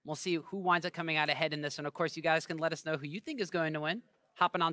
We'll see who winds up coming out ahead in this one. Of course, you guys can let us know who you think is going to win. Hopping on.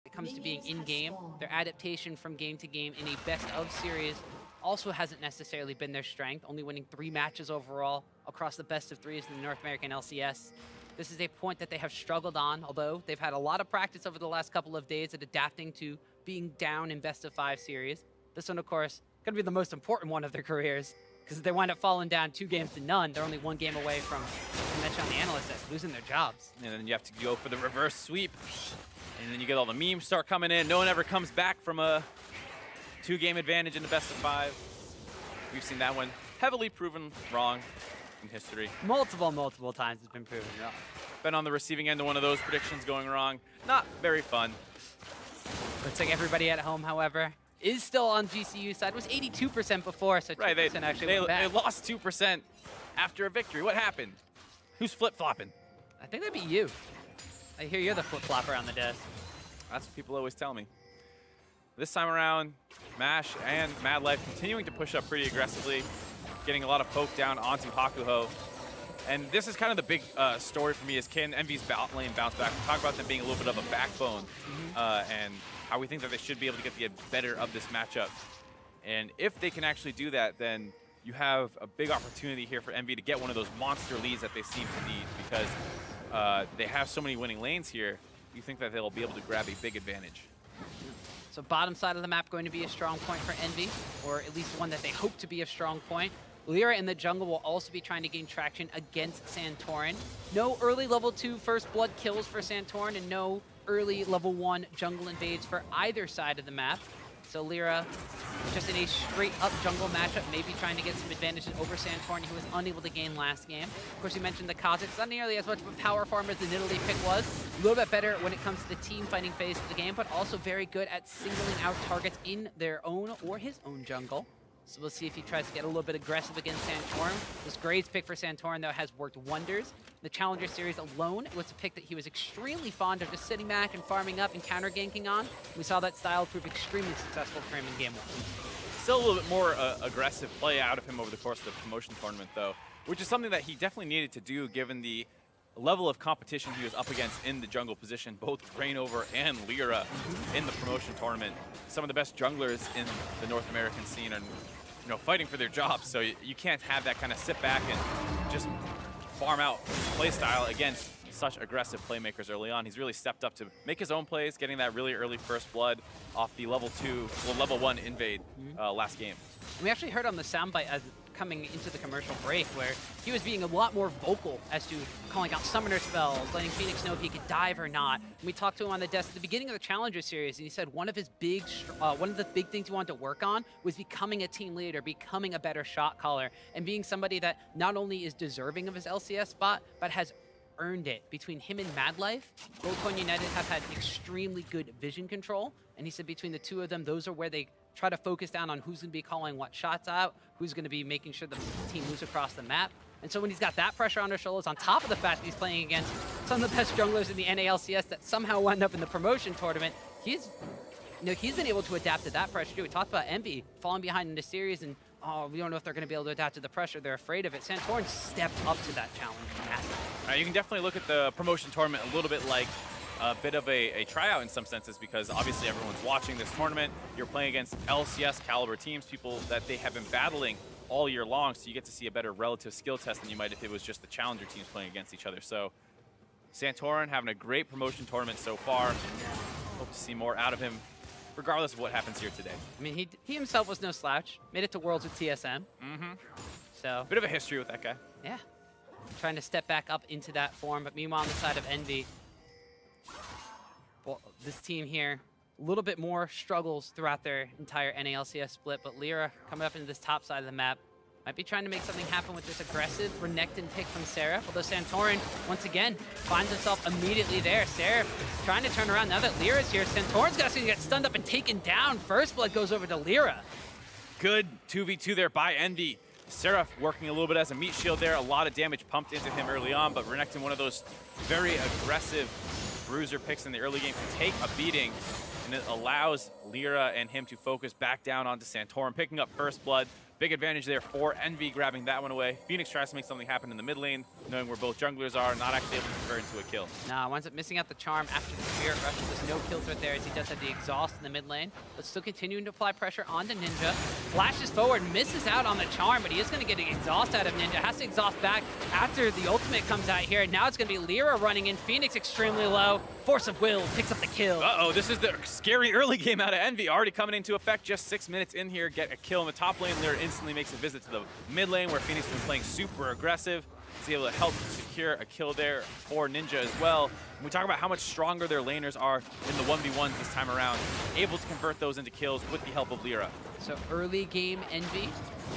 It comes to being in-game, their adaptation from game to game in a best-of series also hasn't necessarily been their strength, only winning 3 matches overall across the best-of-3s in the North American LCS. This is a point that they have struggled on, although they've had a lot of practice over the last couple of days at adapting to being down in best-of-5 series. This one, of course, going to be the most important one of their careers, because if they wind up falling down 2 games to none, they're only 1 game away from, I mentioned on the analyst desk, losing their jobs. And then you have to go for the reverse sweep. And then you get all the memes start coming in. No one ever comes back from a 2-game advantage in the best-of-5. We've seen that one heavily proven wrong in history. Multiple times it's been proven wrong. Been on the receiving end of one of those predictions going wrong. Not very fun. Looks like everybody at home, however, is still on GCU's side. It was 82% before, so 2% right, actually went back. They lost 2% after a victory. What happened? Who's flip-flopping? I think that'd be you. I hear you're the flip-flopper on the desk. That's what people always tell me. This time around, MASH and Mad Life continuing to push up pretty aggressively, getting a lot of poke down onto Hakuho. And this is kind of the big story for me is can EnVy's lane bounce back? We talk about them being a little bit of a backbone and how we think that they should be able to get the better of this matchup. And if they can actually do that, then you have a big opportunity here for EnVy to get one of those monster leads that they seem to need because they have so many winning lanes here. You think that they'll be able to grab a big advantage. So bottom side of the map going to be a strong point for EnVy, or at least one that they hope to be a strong point. Lyra in the jungle will also be trying to gain traction against Santorin. No early level 2 first blood kills for Santorin, and no early level 1 jungle invades for either side of the map. So Lyra, just in a straight-up jungle matchup, maybe trying to get some advantages over Santorin, who was unable to gain last game. Of course, you mentioned the Kazakhs, not nearly as much of a power farmer as the Nidalee pick was. A little bit better when it comes to the team fighting phase of the game, but also very good at singling out targets in their own or his own jungle. So we'll see if he tries to get a little bit aggressive against Santorin. This Graves pick for Santorin, though, has worked wonders. The Challenger Series alone was a pick that he was extremely fond of, just sitting back and farming up and counter-ganking on. We saw that style prove extremely successful for him in Game 1. Still a little bit more aggressive play out of him over the course of the promotion tournament, though, which is something that he definitely needed to do given the level of competition he was up against in the jungle position, both Rainover and Lyra in the promotion tournament. Some of the best junglers in the North American scene are fighting for their jobs, so you can't have that kind of sit back and just farm out play style against such aggressive playmakers early on. He's really stepped up to make his own plays, getting that really early first blood off the level 1 invade last game. We actually heard on the soundbite as coming into the commercial break where he was being a lot more vocal as to calling out summoner spells, letting Phoenix know if he could dive or not. And we talked to him on the desk at the beginning of the Challenger Series, and he said one of the big things he wanted to work on was becoming a team leader, becoming a better shot caller, and being somebody that not only is deserving of his LCS spot, but has earned it. Between him and Mad Life, Gold Coin United have had extremely good vision control, and he said between the two of them, those are where they try to focus down on who's going to be calling what shots out, who's going to be making sure the team moves across the map. And so when he's got that pressure on their shoulders, on top of the fact that he's playing against some of the best junglers in the NALCS that somehow wound up in the promotion tournament, he's been able to adapt to that pressure too. We talked about EnVy falling behind in the series, and we don't know if they're going to be able to adapt to the pressure. They're afraid of it. Santorin stepped up to that challenge massively. You can definitely look at the promotion tournament a little bit like a bit of a tryout in some senses, because obviously everyone's watching this tournament. You're playing against LCS caliber teams, people that they have been battling all year long, so you get to see a better relative skill test than you might if it was just the challenger teams playing against each other. So Santorin having a great promotion tournament so far. Hope to see more out of him regardless of what happens here today. I mean, he himself was no slouch. Made it to Worlds with TSM. So bit of a history with that guy. Yeah. Trying to step back up into that form, but meanwhile on the side of EnVy, well, this team here, a little bit more struggles throughout their entire NALCS split, but Lyra coming up into this top side of the map might be trying to make something happen with this aggressive Renekton pick from Seraph, although Santorin, once again, finds himself immediately there. Seraph trying to turn around now that Lyra's here. Santorin's going to get stunned up and taken down. First blood goes over to Lyra. Good 2v2 there by EnVy. Seraph working a little bit as a meat shield there. A lot of damage pumped into him early on, but Renekton, one of those very aggressive bruiser picks in the early game, can take a beating, and it allows Lyra and him to focus back down onto Santorin, picking up first blood. Big advantage there for EnVy, grabbing that one away. Phoenix tries to make something happen in the mid lane, knowing where both junglers are, not actually able to convert into a kill. Nah, winds up missing out the charm after the Spirit Rush. There's no kill threat there, as he does have the exhaust in the mid lane, but still continuing to apply pressure onto Ninja. Flashes forward, misses out on the charm, but he is going to get an exhaust out of Ninja. Has to exhaust back after the ultimate comes out here. Now it's going to be Lyra running in. Phoenix extremely low. Force of will picks up the kill. Uh-oh, this is the scary early game out of EnVy. Already coming into effect just 6 minutes in here. Get a kill in the top lane. Lyra instantly makes a visit to the mid lane, where Phoenix has been playing super aggressive. He's able to help secure a kill there for Ninja as well. When we talk about how much stronger their laners are in the 1v1s this time around, able to convert those into kills with the help of Lyra. So early game EnVy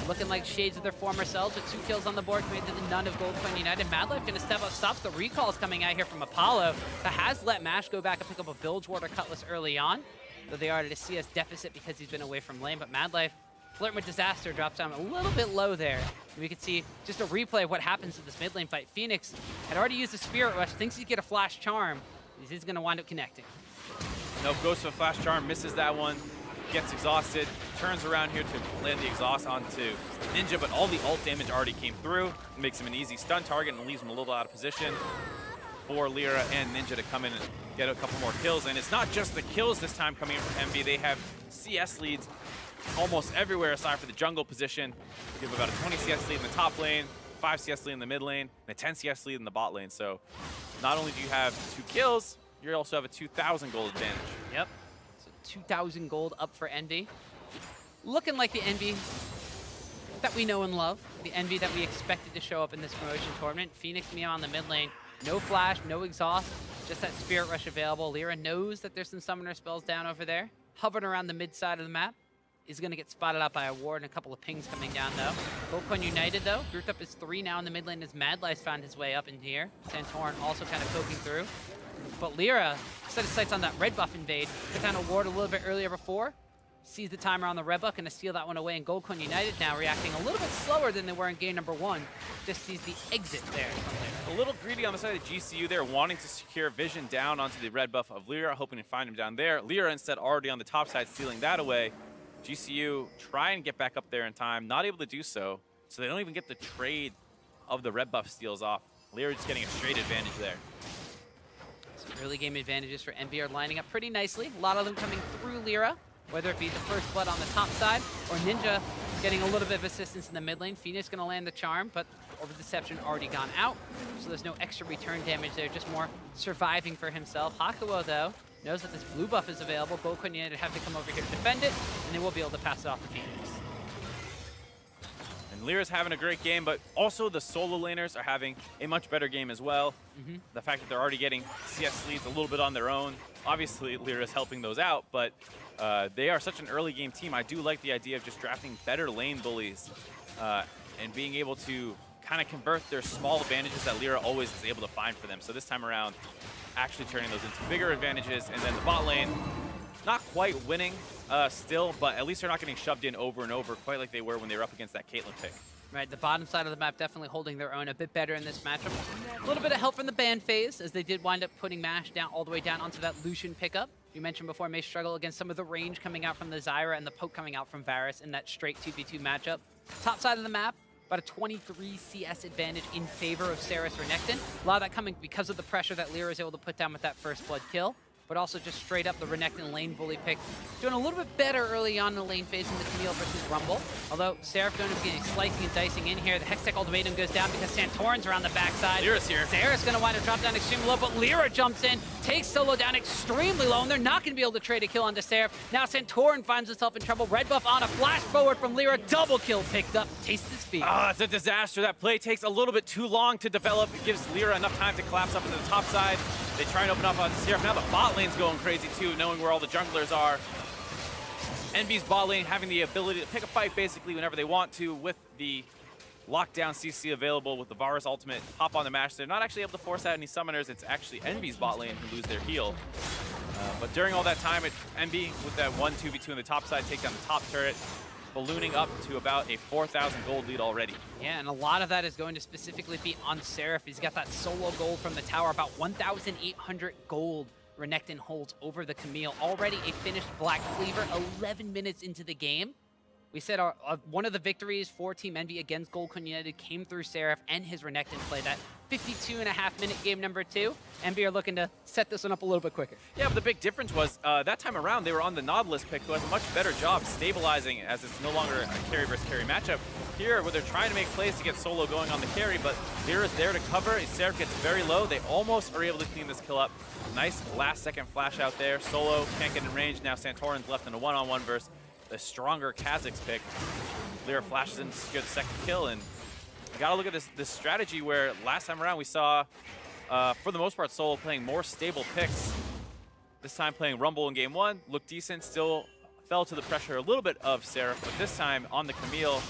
looking like shades of their former selves with 2 kills on the board, committed to the none of GoldCoin United. Madlife going to step up, stops the recalls coming out here from Apollo. That has let Mash go back and pick up a Bilgewater or Cutlass early on, though they are at a CS deficit because he's been away from lane. But Madlife, flirting with disaster, drops down a little bit low there. And we can see just a replay of what happens in this mid lane fight. Phoenix had already used the Spirit Rush, thinks he'd get a Flash Charm. He's going to wind up connecting. Nope, goes to a Flash Charm, misses that one. Gets exhausted, turns around here to land the exhaust onto Ninja, but all the ult damage already came through. It makes him an easy stun target and leaves him a little out of position for Lyra and Ninja to come in and get a couple more kills. And it's not just the kills this time coming in from EnVy. They have CS leads almost everywhere aside for the jungle position. They give about a 20 CS lead in the top lane, 5 CS lead in the mid lane, and a 10 CS lead in the bot lane. So not only do you have 2 kills, you also have a 2,000 gold advantage. Yep. 2,000 gold up for EnVy. Looking like the EnVy that we know and love, the EnVy that we expected to show up in this promotion tournament. Phoenix Mia on the mid lane, no flash, no exhaust, just that Spirit Rush available. Lyra knows that there's some summoner spells down over there, hovering around the mid side of the map. Is going to get spotted out by a ward and a couple of pings coming down though. GoldCoin United though, grouped up as 3 now in the mid lane as Madlice found his way up in here. Santorin also kind of poking through. But Lyra set his sights on that red buff invade. Got down a ward a little bit earlier before. Sees the timer on the red buff, gonna steal that one away. And GoldCoin United now reacting a little bit slower than they were in game number 1. Just sees the exit there. A little greedy on the side of GCU there, wanting to secure vision down onto the red buff of Lyra, hoping to find him down there. Lyra instead already on the top side, stealing that away. GCU try and get back up there in time, not able to do so. So they don't even get the trade of the red buff steals off. Lyra just getting a straight advantage there. Early game advantages for EnVy are lining up pretty nicely. A lot of them coming through Lyra, whether it be the first blood on the top side or Ninja getting a little bit of assistance in the mid lane. Phoenix going to land the charm, but Over Deception already gone out, so there's no extra return damage there, just more surviving for himself. Hakuo, though, knows that this blue buff is available. GoldCoin United have to come over here to defend it, and they will be able to pass it off to Phoenix. And Lyra's having a great game, but also the solo laners are having a much better game as well. The fact that they're already getting CS leads a little bit on their own. Obviously, Lyra's helping those out, but they are such an early game team. I do like the idea of just drafting better lane bullies and being able to kind of convert their small advantages that Lyra always is able to find for them. So this time around, actually turning those into bigger advantages. And then the bot lane, not quite winning still, but at least they're not getting shoved in over and over quite like they were when they were up against that Caitlyn pick. Right, the bottom side of the map definitely holding their own a bit better in this matchup. A little bit of help from the ban phase, as they did wind up putting Mash down all the way down onto that Lucian pickup. you mentioned before, may struggle against some of the range coming out from the Zyra and the poke coming out from Varus in that straight 2v2 matchup. Top side of the map, about a 23 CS advantage in favor of Saris Renekton. A lot of that coming because of the pressure that Lyra is able to put down with that first blood kill, but also just straight up the Renekton lane bully pick. Doing a little bit better early on in the lane phase in the Camille versus Rumble. Although Seraph going to be slicing and dicing in here. The Hextech ultimatum goes down because Santorin's around the backside. Lyra's here. Sarah's going to wind up drop down extremely low, but Lyra jumps in, takes Solo down extremely low, and they're not going to be able to trade a kill onto Seraph. Now Santorin finds himself in trouble. Red buff on a flash forward from Lyra. Double kill picked up. Tastes his feet. Oh, it's a disaster. That play takes a little bit too long to develop. It gives Lyra enough time to collapse up into the top side. They try and open up on Seraph. Now the bot lane's going crazy too, knowing where all the junglers are. EnVyUs bot lane having the ability to pick a fight basically whenever they want to with the lockdown CC available with the Varus ultimate. Hop on the match. They're not actually able to force out any summoners. It's actually EnVyUs bot lane who lose their heal. But during all that time, EnVy with that 1-2v2 on the top side, take down the top turret, ballooning up to about a 4,000 gold lead already. Yeah, and a lot of that is going to specifically be on Seraph. He's got that solo gold from the tower, about 1,800 gold Renekton holds over the Camille. Already a finished Black Cleaver, 11 minutes into the game. We said one of the victories for Team EnVy against Gold Coin United came through Seraph and his Renekton play. That 52.5-minute game number 2. EnVy are looking to set this one up a little bit quicker. Yeah, but the big difference was that time around they were on the Nautilus pick, who has a much better job stabilizing as it's no longer a carry versus carry matchup. Here, where they're trying to make plays to get Solo going on the carry, but Lyra's there to cover. Seraph gets very low. They almost are able to clean this kill up. Nice last-second flash out there. Solo can't get in range. Now Santorin's left in a one-on-one versus the stronger Kha'Zix pick. Lyra flashes in to secure the second kill, and you gotta look at this strategy where last time around we saw, for the most part, Solo playing more stable picks. This time playing Rumble in game 1, looked decent, still fell to the pressure a little bit of Seraph, but this time on the Camille,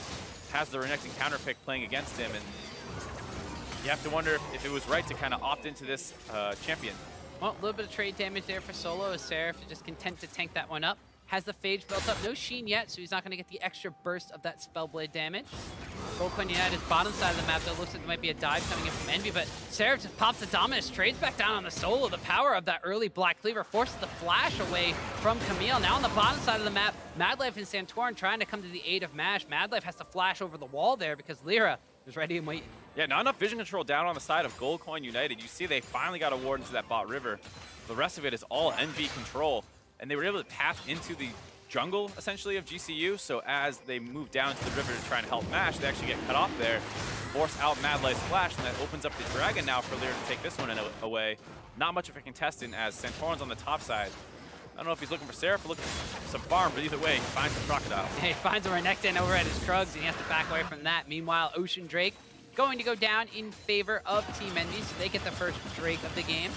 has the Renekton counter pick playing against him, and you have to wonder if it was right to kind of opt into this champion. Well, a little bit of trade damage there for Solo as Seraph is just content to tank that one up. Has the Phage built up. No Sheen yet, so he's not going to get the extra burst of that Spellblade damage. Gold Coin United's bottom side of the map, though, looks like there might be a dive coming in from EnVy, but Seraph just pops the Dominus, trades back down on the Solo. The power of that early Black Cleaver forces the flash away from Camille. Now on the bottom side of the map, Madlife and Santorin trying to come to the aid of Mash. Madlife has to flash over the wall there because Lyra is ready and waiting. Yeah, not enough vision control down on the side of Gold Coin United. You see they finally got a ward into that bot river. The rest of it is all EnVy control, and they were able to path into the jungle, essentially, of GCU, so as they move down to the river to try and help Mash, they actually get cut off there, force out Madlife's flash, and that opens up the Dragon now for Lyra to take this one away. Not much of a contestant as Santorin's on the top side. I don't know if he's looking for Seraph or looking for some farm, but either way, he finds the Crocodile. He finds a Renekton over at his Krugs, and he has to back away from that. Meanwhile, Ocean Drake going to go down in favor of Team EnVy, so they get the first Drake of the game.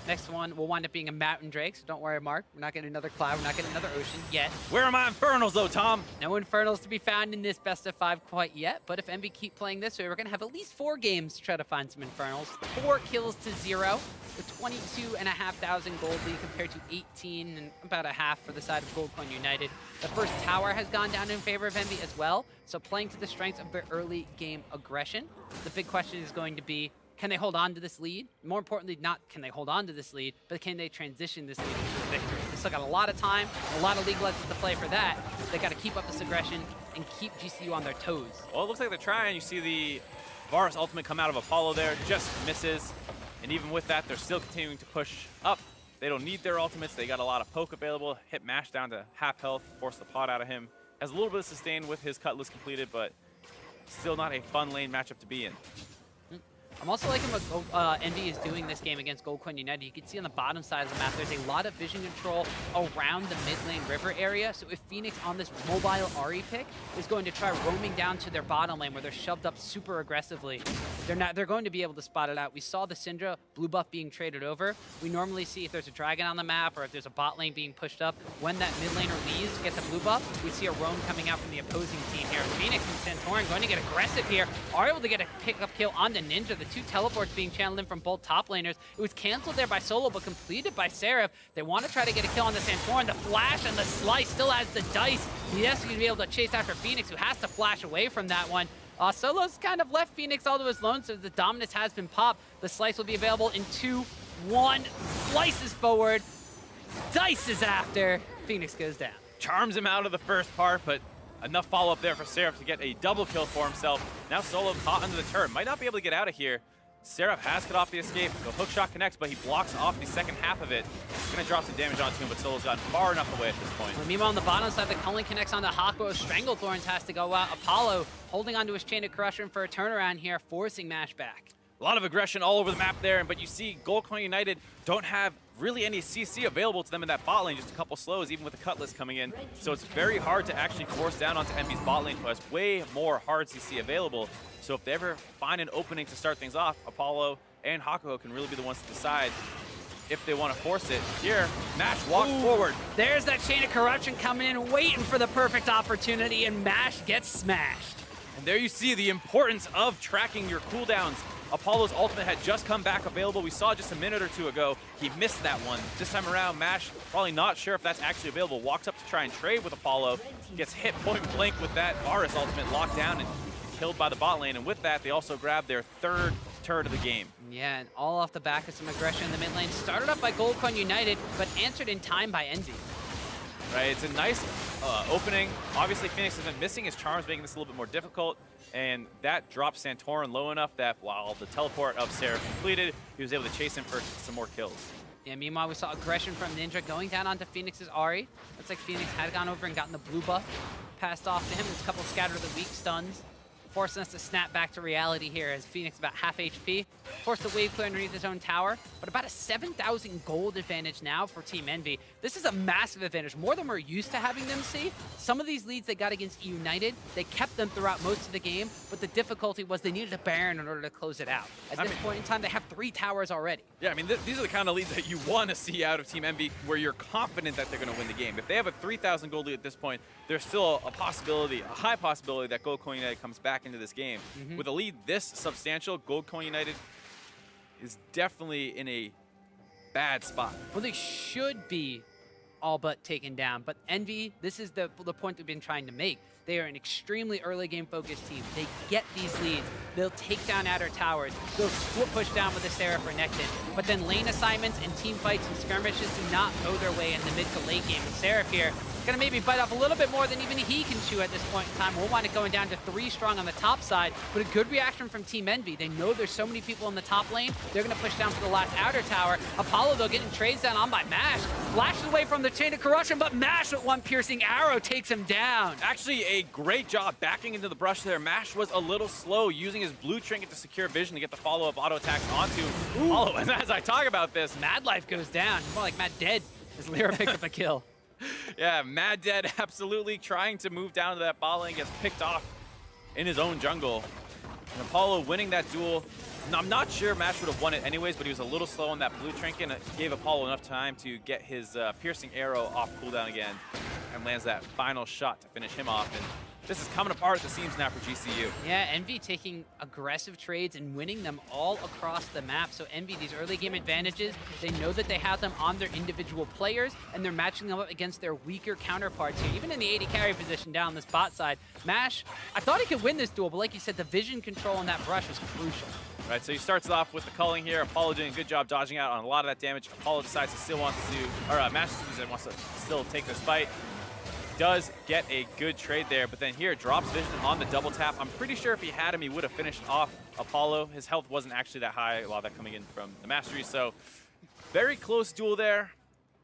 Next one will wind up being a Mountain Drake, so don't worry, Mark. We're not getting another Cloud. We're not getting another Ocean yet. Where are my Infernals, though, Tom? No Infernals to be found in this best of 5 quite yet, but if EnVy keep playing this way, we're going to have at least 4 games to try to find some Infernals. 4 kills to 0, with 22,500 gold lead compared to 18 and about a half for the side of Gold Coin United. The first tower has gone down in favor of EnVy as well, so playing to the strengths of their early game aggression. The big question is going to be, can they hold on to this lead? More importantly, not can they hold on to this lead, but can they transition this lead into a victory? They still got a lot of time, a lot of league lessons to play for that. They got to keep up this aggression and keep GCU on their toes. Well, it looks like they're trying. You see the Varus ultimate come out of Apollo there, just misses. And even with that, they're still continuing to push up. They don't need their ultimates. They got a lot of poke available. Hit Mash down to half health, force the pot out of him. Has a little bit of sustain with his Cutlass completed, but still not a fun lane matchup to be in. I'm also liking what EnVy is doing this game against Gold Coin United. You can see on the bottom side of the map, there's a lot of vision control around the mid lane river area. So if Phoenix on this mobile Ahri pick is going to try roaming down to their bottom lane where they're shoved up super aggressively, they're going to be able to spot it out. We saw the Syndra blue buff being traded over. We normally see if there's a dragon on the map or if there's a bot lane being pushed up, when that mid laner leaves to get the blue buff, we see a roam coming out from the opposing team here. Phoenix and Santorin going to get aggressive here, are able to get a pickup kill on the Ninja. The 2 teleports being channeled in from both top laners. It was canceled there by Solo, but completed by Seraph. They want to try to get a kill on the Santorin. The flash and the slice still has the dice. Yes, he's going to be able to chase after Phoenix, who has to flash away from that one. Solo's kind of left Phoenix all to his lone, so the Dominus has been popped. The slice will be available in 2, 1. Slices forward. Dice is after. Phoenix goes down. Charms him out of the first part, but enough follow-up there for Seraph to get a double kill for himself. Now Solo caught under the turret. Might not be able to get out of here. Seraph has cut off the escape. The hook shot connects, but he blocks off the second half of it. It's going to drop some damage onto him, but Solo's gotten far enough away at this point. Well, meanwhile, on the bottom side, the culling connects onto Hakuo. Stranglethorns has to go out. Apollo holding onto his chain of corruption for a turnaround here, forcing Mash back. A lot of aggression all over the map there, but you see Gold Coin United don't have really any CC available to them in that bot lane, just a couple slows, even with the Cutlass coming in. So it's very hard to actually force down onto EnVy's bot lane, who has way more hard CC available. So if they ever find an opening to start things off, Apollo and Hakuo can really be the ones to decide if they want to force it. Here, Mash walks forward. There's that chain of corruption coming in, waiting for the perfect opportunity, and Mash gets smashed. And there you see the importance of tracking your cooldowns. Apollo's ultimate had just come back available. We saw just a minute or two ago. He missed that one. This time around, Mash, probably not sure if that's actually available, walks up to try and trade with Apollo, gets hit point blank with that Varus ultimate, locked down and killed by the bot lane. And with that, they also grab their third turret of the game. Yeah, and all off the back of some aggression in the mid lane. Started up by Gold Coin United, but answered in time by EnVy. Right, it's a nice opening. Obviously, Phoenix has been missing his charms, making this a little bit more difficult. And that drops Santorin low enough that while the teleport of Seraph completed, he was able to chase him for some more kills. Yeah, meanwhile, we saw aggression from Ninja going down onto Phoenix's Ahri. Looks like Phoenix had gone over and gotten the blue buff passed off to him. There's a couple scatter the weak stuns, forcing us to snap back to reality here as Phoenix about half HP. Forced the wave clear underneath his own tower, but about a 7,000 gold advantage now for Team EnVy. This is a massive advantage, more than we're used to having them see. Some of these leads they got against United, they kept them throughout most of the game, but the difficulty was they needed a Baron in order to close it out. At this point in time, they have 3 towers already. Yeah, I mean, these are the kind of leads that you want to see out of Team EnVy, where you're confident that they're going to win the game. If they have a 3,000 gold lead at this point, there's still a possibility, a high possibility that Gold Coin United comes back into this game. With a lead this substantial, Gold Coin United is definitely in a bad spot. Well, they should be all but taken down, but EnVy, this is the point we've been trying to make. They are an extremely early game focused team. They get these leads. They'll take down outer towers. They'll split push down with the Seraph or Nectin. But then lane assignments and team fights and skirmishes do not go their way in the mid to late game. And Seraph here gonna maybe bite off a little bit more than even he can chew at this point in time. We'll wind up going down to 3 strong on the top side, but a good reaction from Team EnVy. They know there's so many people in the top lane. They're gonna push down for the last outer tower. Apollo, though, getting trades down on by Mash. Flashes away from the chain of corruption, but Mash with one piercing arrow takes him down. Actually, a great job backing into the brush there. Mash was a little slow, using his blue trinket to secure vision to get the follow-up auto attacks onto Apollo. And as I talk about this, Mad Life goes down. More like Mad Dead as Lyra picks up a kill. Yeah, Mad Dead absolutely trying to move down to that bot lane, gets picked off in his own jungle. And Apollo winning that duel. I'm not sure Mash would have won it anyways, but he was a little slow on that blue trinket, and it gave Apollo enough time to get his piercing arrow off cooldown again and lands that final shot to finish him off. And this is coming apart at the seams now for GCU. Yeah, EnVy taking aggressive trades and winning them all across the map. So EnVy, these early game advantages, they know that they have them on their individual players, and they're matching them up against their weaker counterparts here. Even in the AD carry position down this bot side, Mash, I thought he could win this duel, but like you said, the vision control on that brush was crucial. Right, so he starts off with the culling here. Apollo doing a good job dodging out on a lot of that damage. Apollo decides he still wants to, or Mash wants to still take this fight. Does get a good trade there, but then here drops vision on the double tap. I'm pretty sure if he had him, he would have finished off Apollo. His health wasn't actually that high, a lot of that coming in from the mastery. So very close duel there.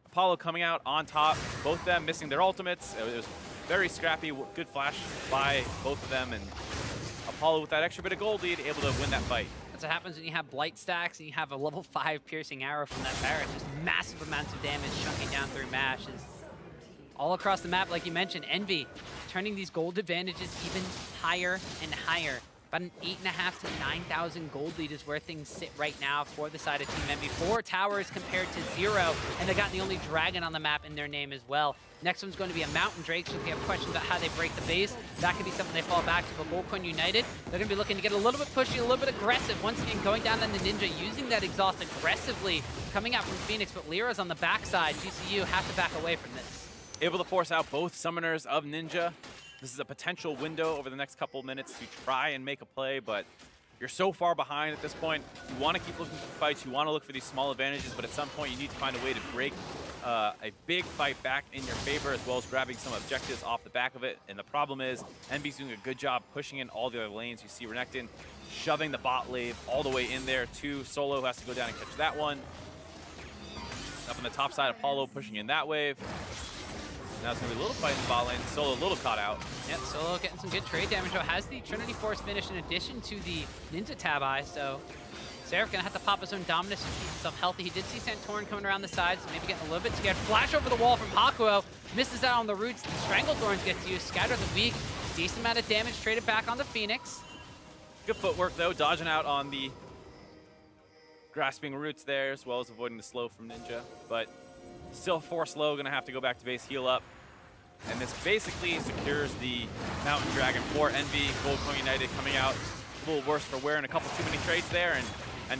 Apollo coming out on top, both of them missing their ultimates. It was very scrappy, good flash by both of them, and Apollo with that extra bit of gold lead able to win that fight. That's what happens when you have blight stacks and you have a level 5 piercing arrow from that Barret. Just massive amounts of damage chunking down through Mash. All across the map, like you mentioned, EnVy turning these gold advantages even higher and higher. About an 8,500 to 9,000 gold lead is where things sit right now for the side of Team EnVy. 4 towers compared to 0, and they got the only dragon on the map in their name as well. Next one's going to be a Mountain Drake, so if you have questions about how they break the base, that could be something they fall back to. But Gold Coin United, they're going to be looking to get a little bit pushy, a little bit aggressive. Once again, going down on the Ninja, using that exhaust aggressively, coming out from Phoenix, but Lyra's on the backside. GCU have to back away from this. Able to force out both summoners of Ninja. This is a potential window over the next couple of minutes to try and make a play, but you're so far behind at this point. You want to keep looking for fights. You want to look for these small advantages, but at some point you need to find a way to break a big fight back in your favor, as well as grabbing some objectives off the back of it. And the problem is, EnVy's doing a good job pushing in all the other lanes. You see Renekton shoving the bot wave all the way in there, too. Solo has to go down and catch that one. Up on the top side, Apollo pushing in that wave. Now it's going to be a little fight in the bot lane. Solo a little caught out. Yep, Solo getting some good trade damage. Though has the Trinity Force finish in addition to the Ninja Tab Eye, so Seraph gonna have to pop his own Dominus to keep himself healthy. He did see Santorin coming around the sides, so maybe getting a little bit scared. Flash over the wall from Hakuo. Misses out on the roots. The Stranglethorns gets used. Scatter the weak. Decent amount of damage traded back on the Phoenix. Good footwork, though, dodging out on the grasping roots there, as well as avoiding the slow from Ninja. But still 4 slow, gonna have to go back to base, heal up. And this basically secures the Mountain Dragon for EnVy. Goldcoin United coming out a little worse for wear and a couple too many trades there, and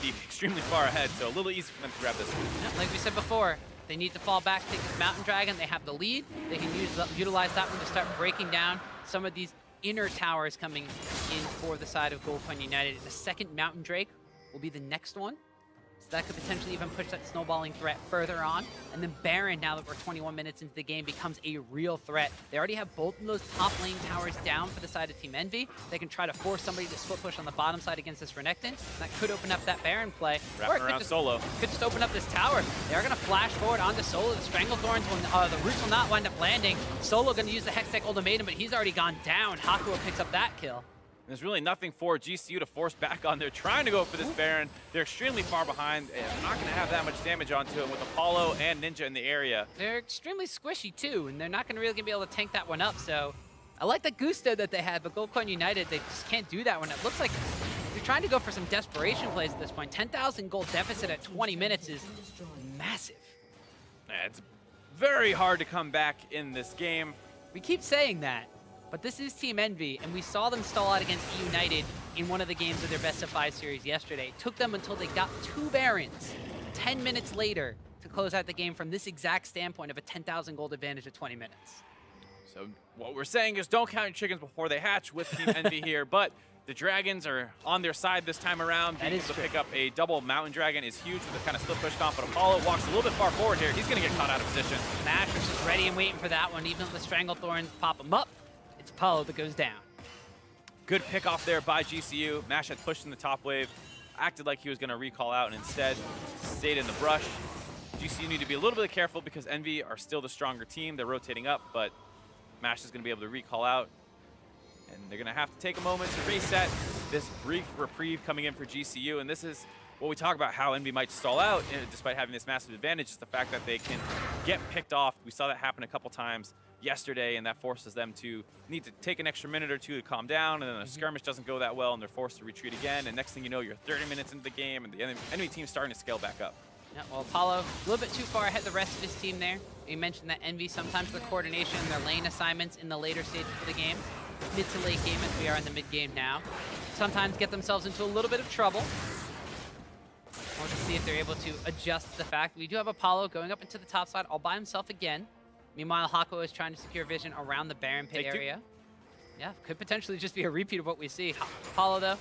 EnVy extremely far ahead, so a little easy for them to grab this one. Yeah, like we said before, they need to fall back, take this Mountain Dragon. They have the lead. They can utilize that one to start breaking down some of these inner towers coming in for the side of Goldcoin United. The second Mountain Drake will be the next one. So that could potentially even push that snowballing threat further on. And then Baron, now that we're 21 minutes into the game, becomes a real threat. They already have both of those top lane towers down for the side of Team EnVy. They can try to force somebody to split push on the bottom side against this Renekton. That could open up that Baron play. Wrapping around Solo. Could just open up this tower. They are going to flash forward onto Solo. The Stranglethorns, the roots will not wind up landing. Solo going to use the Hextech Ultimatum, but he's already gone down. Hakuo picks up that kill. There's really nothing for GCU to force back on. They're trying to go for this Baron. They're extremely far behind, and they're not going to have that much damage onto him with Apollo and Ninja in the area. They're extremely squishy, too, and they're not going to really be able to tank that one up. So I like the gusto that they had, but Goldcoin United, they just can't do that one. It looks like they're trying to go for some desperation plays at this point. 10,000 gold deficit at 20 minutes is massive. Yeah, it's very hard to come back in this game. We keep saying that. But this is Team EnVy, and we saw them stall out against United in one of the games of their best-of-5 series yesterday. It took them until they got 2 Barons, 10 minutes later, to close out the game from this exact standpoint of a 10,000 gold advantage at 20 minutes. So what we're saying is don't count your chickens before they hatch with Team EnVy here, but the Dragons are on their side this time around. Being able to pick up a double Mountain Dragon is huge with the kind of split push comp, but Apollo walks a little bit far forward here. He's going to get caught out of position. Mash is just ready and waiting for that one, even though the Stranglethorns pop him up. It's Apollo that goes down. Good pick off there by GCU. Mash had pushed in the top wave, acted like he was going to recall out, and instead stayed in the brush. GCU need to be a little bit careful because EnVy are still the stronger team. They're rotating up, but Mash is going to be able to recall out. And they're going to have to take a moment to reset. This brief reprieve coming in for GCU, and this is what we talk about, how EnVy might stall out despite having this massive advantage, is the fact that they can get picked off. We saw that happen a couple times yesterday, and that forces them to need to take an extra minute or two to calm down, and then a skirmish doesn't go that well, and they're forced to retreat again, and next thing you know, you're 30 minutes into the game, and the enemy team's starting to scale back up. Yeah, well, Apollo, a little bit too far ahead of the rest of his team there. You mentioned that EnVy, sometimes the coordination, their lane assignments in the later stages of the game, mid to late game as we are in the mid game now, sometimes get themselves into a little bit of trouble. We'll just see if they're able to adjust to the fact we do have Apollo going up into the top side all by himself again. Meanwhile, Hakuo is trying to secure vision around the Baron Pit area. Yeah, could potentially just be a repeat of what we see. Apollo, though,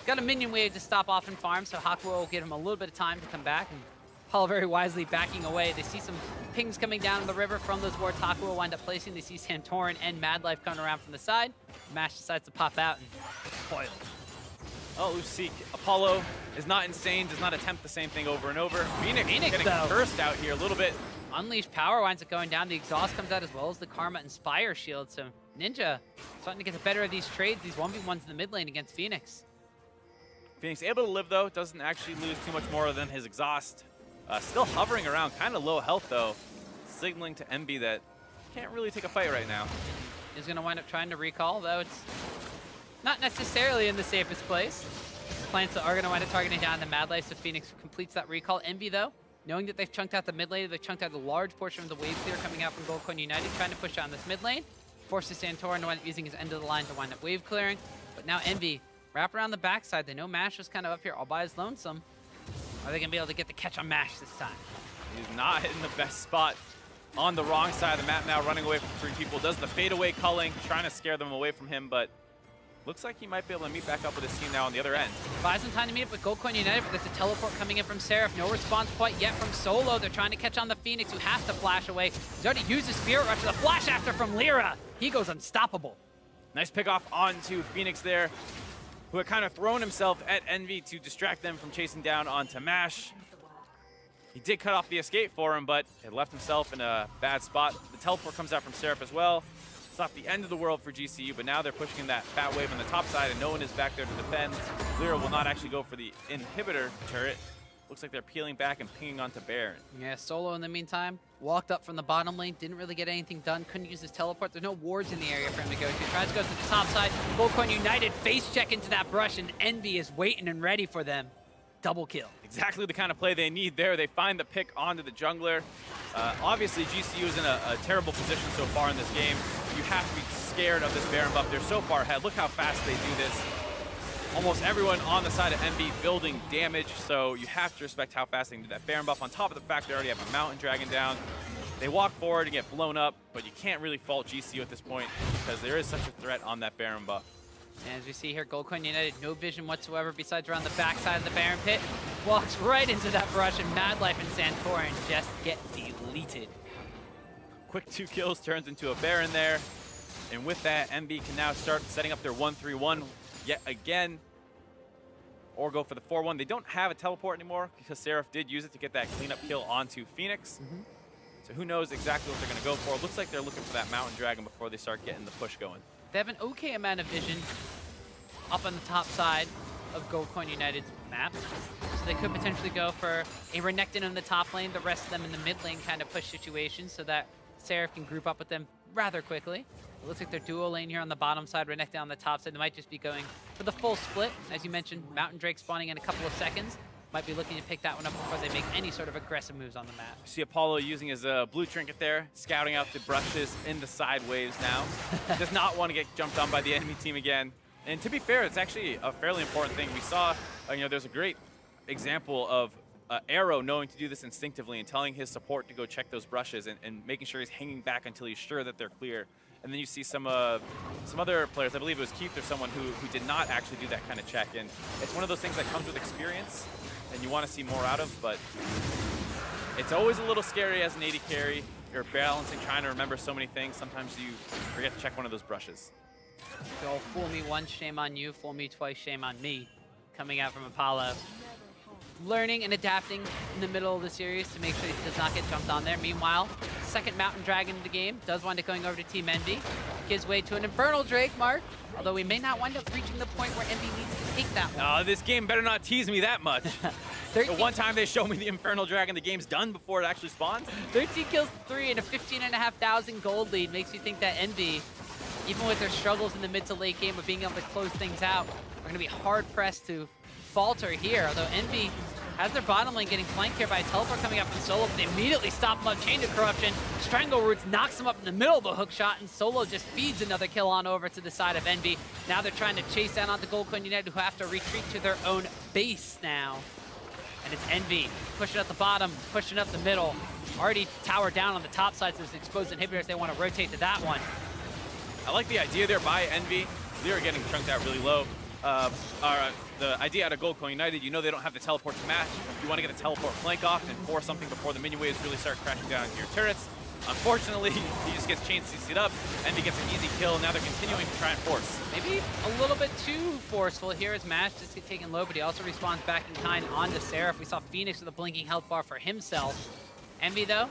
got a minion wave to stop off and farm, so Hakuo will give him a little bit of time to come back. And Apollo very wisely backing away. They see some pings coming down the river from those wards Hakuo will wind up placing. They see Santorin and Madlife coming around from the side. Mash decides to pop out and foil. Oh, Usyk. Apollo is not insane, does not attempt the same thing over and over. Phoenix getting cursed out here a little bit. Unleashed power winds up going down. The exhaust comes out as well as the Karma Inspire shield. So Ninja starting to get the better of these trades, these 1v1s in the mid lane against Phoenix. Phoenix able to live, though. Doesn't actually lose too much more than his exhaust. Still hovering around, kind of low health, though. Signaling to EnVy that can't really take a fight right now. He's going to wind up trying to recall, though it's not necessarily in the safest place. Plants are going to wind up targeting down the Madlife, so Phoenix completes that recall. EnVy, though, knowing that they've chunked out the mid lane, they've chunked out a large portion of the wave clear coming out from Goldcoin United, trying to push down this mid lane. Forces Santorin to wind up using his end of the line to wind up wave clearing. But now EnVy, wrap around the backside. They know Mash is kind of up here all by his lonesome. Are they going to be able to get the catch on Mash this time? He's not hitting the best spot on the wrong side of the map now, running away from 3 people. Does the fadeaway culling, trying to scare them away from him, but looks like he might be able to meet back up with his team now on the other end. Buys some time to meet up with Goldcoin United, but there's a teleport coming in from Seraph. No response quite yet from Solo. They're trying to catch on the Phoenix, who has to flash away. He's already used his Spirit Rush. The flash after from Lyra. He goes unstoppable. Nice pick off onto Phoenix there, who had kind of thrown himself at Envy to distract them from chasing down onto Mash. He did cut off the escape for him, but it left himself in a bad spot. The teleport comes out from Seraph as well. It's not the end of the world for GCU, but now they're pushing that Bat Wave on the top side, and no one is back there to defend. Lyra will not actually go for the inhibitor turret. Looks like they're peeling back and pinging onto Baron. Yeah, Solo in the meantime walked up from the bottom lane, didn't really get anything done, couldn't use his teleport. There's no wards in the area for him to go to. Tries to go to the top side. Goldcoin United face check into that brush, and Envy is waiting and ready for them. Double kill. Exactly the kind of play they need there. They find the pick onto the jungler. Obviously, GCU is in a terrible position so far in this game. You have to be scared of this Baron buff. They're so far ahead. Look how fast they do this. Almost everyone on the side of Envy building damage, so you have to respect how fast they can do that Baron buff. On top of the fact they already have a Mountain Dragon down. They walk forward and get blown up, but you can't really fault GCU at this point because there is such a threat on that Baron buff. And as we see here, Goldcoin United, no vision whatsoever besides around the backside of the Baron pit. Walks right into that brush, and Mad Life and Santorin just get deleted. Quick 2 kills turns into a Baron there. And with that, MB can now start setting up their 1-3-1 yet again. Or go for the 4-1. They don't have a teleport anymore because Seraph did use it to get that cleanup kill onto Phoenix. So who knows exactly what they're going to go for. Looks like they're looking for that Mountain Dragon before they start getting the push going. They have an okay amount of vision up on the top side of Goldcoin United's map. So they could potentially go for a Renekton in the top lane, the rest of them in the mid lane kind of push situation so that Seraph can group up with them rather quickly. It looks like they're dual lane here on the bottom side, Renekton on the top side. They might just be going for the full split. As you mentioned, Mountain Drake spawning in a couple of seconds. Might be looking to pick that one up before they make any sort of aggressive moves on the map. See Apollo using his blue trinket there, scouting out the brushes in the side waves now. Does not want to get jumped on by the enemy team again. And to be fair, it's actually a fairly important thing. We saw, there's a great example of Arrow knowing to do this instinctively and telling his support to go check those brushes and making sure he's hanging back until he's sure that they're clear. And then you see some other players, I believe it was Keith or someone who did not actually do that kind of check. And it's one of those things that comes with experience and you want to see more out of, but it's always a little scary as an AD carry. You're balancing, trying to remember so many things. Sometimes you forget to check one of those brushes. So fool me once, shame on you. Fool me twice, shame on me. Coming out from Apollo. Learning and adapting in the middle of the series to make sure he does not get jumped on there. Meanwhile, second Mountain Dragon in the game does wind up going over to Team Envy. Gives way to an Infernal Drake, Mark. Although we may not wind up reaching the point where Envy needs to take that one. Oh, this game better not tease me that much. The one time they show me the Infernal Dragon, the game's done before it actually spawns. 13 kills to 3 and a 15,500 gold lead makes you think that Envy, even with their struggles in the mid to late game of being able to close things out, are going to be hard-pressed to falter here. Although Envy has their bottom lane getting flanked here by a teleport coming up from Solo, but they immediately stop him on Chain of Corruption. Strangle Roots knocks him up in the middle of a hook shot, and Solo just feeds another kill on over to the side of Envy. Now they're trying to chase down on the Goldcoin United, who have to retreat to their own base now. And it's Envy pushing up the bottom, pushing up the middle. Already towered down on the top side, so there's exposed inhibitors. They want to rotate to that one. I like the idea there by Envy. Lyra getting chunked out really low. The idea out of Goldcoin United, you know they don't have the teleport to match. You want to get the teleport flank off and force something before the minion waves really start crashing down into your turrets. Unfortunately, he just gets chain CC'd up. Envy gets an easy kill. Now they're continuing to try and force. Maybe a little bit too forceful here as Mash just gets taken low, but he also responds back in kind onto Seraph. We saw Phoenix with a blinking health bar for himself. Envy, though,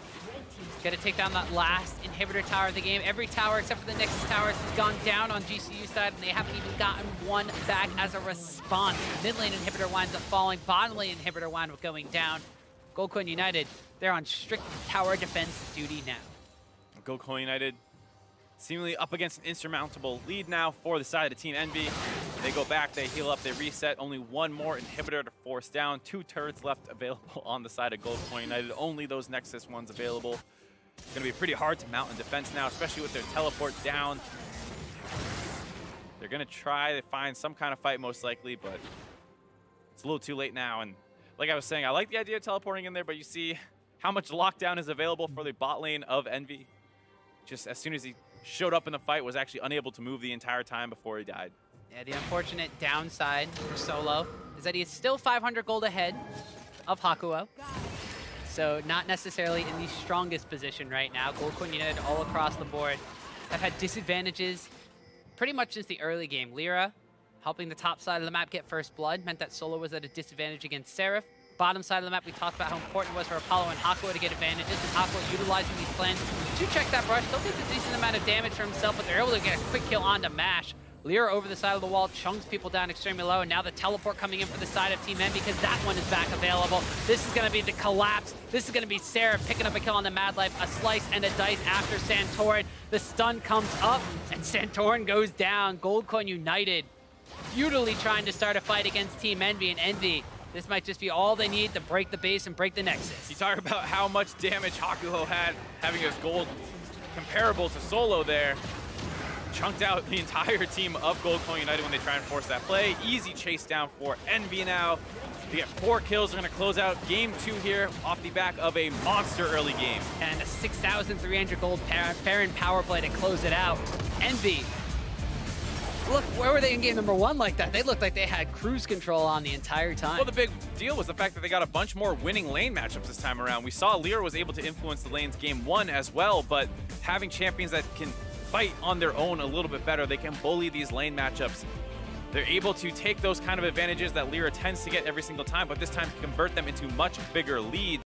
got to take down that last inhibitor tower of the game. Every tower except for the Nexus towers has gone down on GCU side, and they haven't even gotten one back as a response. Mid lane inhibitor winds up falling. Bottom lane inhibitor winds up going down. Goldcoin United, they're on strict tower defense duty now. Goldcoin United seemingly up against an insurmountable lead now for the side of Team Envy. They go back, they heal up, they reset. Only one more inhibitor to force down. 2 turrets left available on the side of Goldcoin United. Only those Nexus ones available. It's going to be pretty hard to mount in defense now, especially with their teleport down. They're going to try to find some kind of fight most likely, but it's a little too late now. And like I was saying, I like the idea of teleporting in there, but you see how much lockdown is available for the bot lane of Envy. Just as soon as he showed up in the fight, was actually unable to move the entire time before he died. Yeah, the unfortunate downside for Solo is that he is still 500 gold ahead of Hakuo. So not necessarily in the strongest position right now. Gold Coin United all across the board have had disadvantages pretty much since the early game. Lyra helping the top side of the map get first blood meant that Solo was at a disadvantage against Seraph. Bottom side of the map, we talked about how important it was for Apollo and Hakuo to get advantages, and Hakuo utilizing these plans to check that brush. Still takes a decent amount of damage for himself, but they're able to get a quick kill onto Mash. Lyra over the side of the wall chunks people down extremely low, and now the teleport coming in for the side of Team N because that one is back available. This is going to be the collapse. This is going to be Seraph picking up a kill on the Mad Life, a slice and a dice after Santorin. The stun comes up, and Santorin goes down. Gold Coin United futilely trying to start a fight against Team Envy, and Envy, this might just be all they need to break the base and break the Nexus. You talk about how much damage Hakuho had, having his gold comparable to Solo there. Chunked out the entire team of Gold Coin United when they try and force that play. Easy chase down for Envy now. They get 4 kills. They're going to close out game 2 here off the back of a monster early game. And a 6,300 gold Baron power play to close it out. Envy. Look, where were they in game number 1 like that? They looked like they had cruise control on the entire time. Well, the big deal was the fact that they got a bunch more winning lane matchups this time around. We saw Lyra was able to influence the lanes game 1 as well, but having champions that can fight on their own a little bit better, they can bully these lane matchups. They're able to take those kind of advantages that Lyra tends to get every single time, but this time convert them into much bigger leads.